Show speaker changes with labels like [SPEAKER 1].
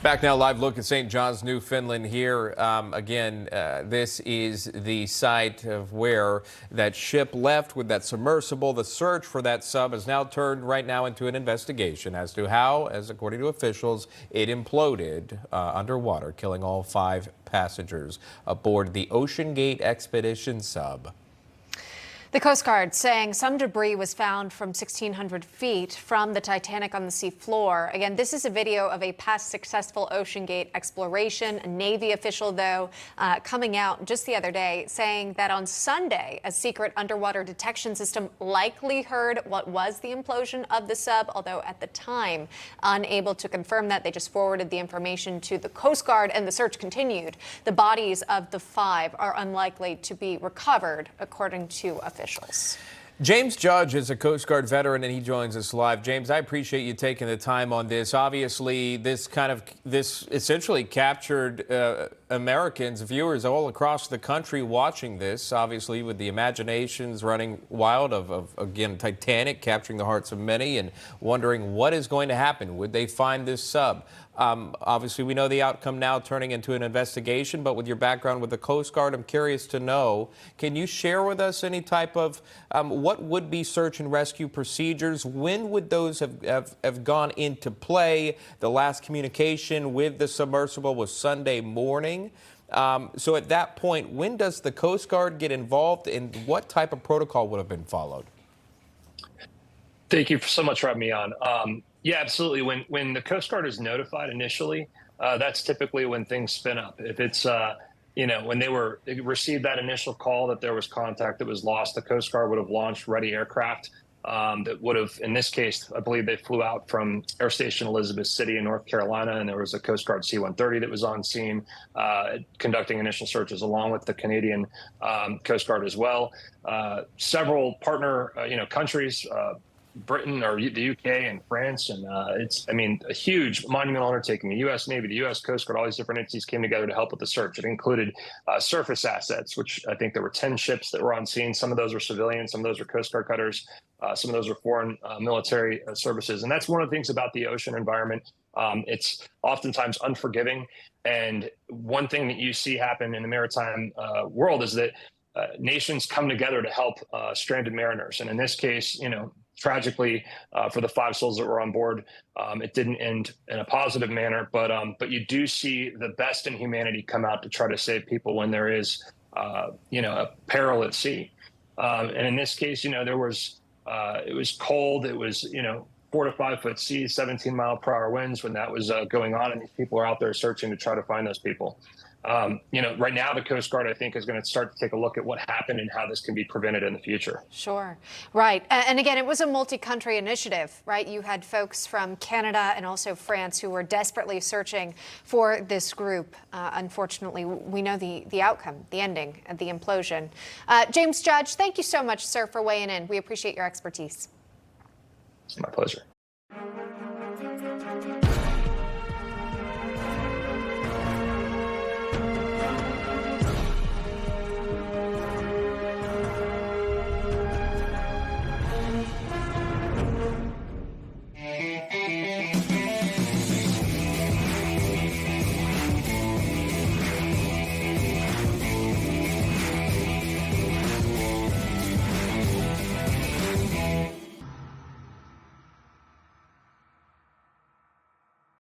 [SPEAKER 1] Back now, live look at St. John's, Newfoundland here. This is the site of where that ship left with that submersible. The search for that sub has now turned right now into an investigation as to how, as according to officials, it imploded underwater, killing all 5 passengers aboard the Ocean Gate Expedition sub.
[SPEAKER 2] The Coast Guard saying some debris was found from 1,600 feet from the Titanic on the seafloor. Again, this is a video of a past successful Ocean Gate exploration. A Navy official, though, coming out just the other day saying that on Sunday, a secret underwater detection system likely heard what was the implosion of the sub, although at the time unable to confirm that. They just forwarded the information to the Coast Guard and the search continued. The bodies of the 5 are unlikely to be recovered, according to officials.
[SPEAKER 1] James Judge is a Coast Guard veteran, and he joins us live. James, I appreciate you taking the time on this. Obviously, this essentially captured Americans, viewers all across the country watching this, obviously with the imaginations running wild of again, Titanic capturing the hearts of many and wondering what is going to happen. Would they find this sub? Obviously, we know the outcome now turning into an investigation, but with your background with the Coast Guard, I'm curious to know, can you share with us any type of what would be search and rescue procedures? When would those have gone into play? The last communication with the submersible was Sunday morning. So at that point, when does the Coast Guard get involved, and what type of protocol would have been followed?
[SPEAKER 3] Thank you so much for having me on. Yeah, absolutely. When the Coast Guard is notified initially, that's typically when things spin up. If it's, when they received that initial call that there was contact that was lost, the Coast Guard would have launched ready aircraft that would have, in this case, I believe they flew out from Air Station Elizabeth City in North Carolina, and there was a Coast Guard C-130 that was on scene conducting initial searches along with the Canadian Coast Guard as well. Several partner, countries, Britain or the UK and France, and it's, a huge monumental undertaking. The U.S. Navy, the U.S. Coast Guard, all these different entities came together to help with the search. It included surface assets, which I think there were 10 ships that were on scene. Some of those were civilian, some of those were Coast Guard cutters, some of those were foreign military services. And that's one of the things about the ocean environment. It's oftentimes unforgiving. And one thing that you see happen in the maritime world is that nations come together to help stranded mariners. And in this case, tragically, for the 5 souls that were on board, it didn't end in a positive manner. But you do see the best in humanity come out to try to save people when there is, a peril at sea. And in this case, there was it was cold. It was 4 to 5 foot seas, 17-mile-per-hour winds when that was going on, and these people are out there searching to try to find those people. Right now, the Coast Guard, I think, is going to start to take a look at what happened and how this can be prevented in the future.
[SPEAKER 2] Sure. Right. And again, it was a multi-country initiative, right? You had folks from Canada and also France who were desperately searching for this group. Unfortunately, we know the outcome, the ending, the implosion. James Judge, thank you so much, sir, for weighing in. We appreciate your expertise.
[SPEAKER 3] My pleasure.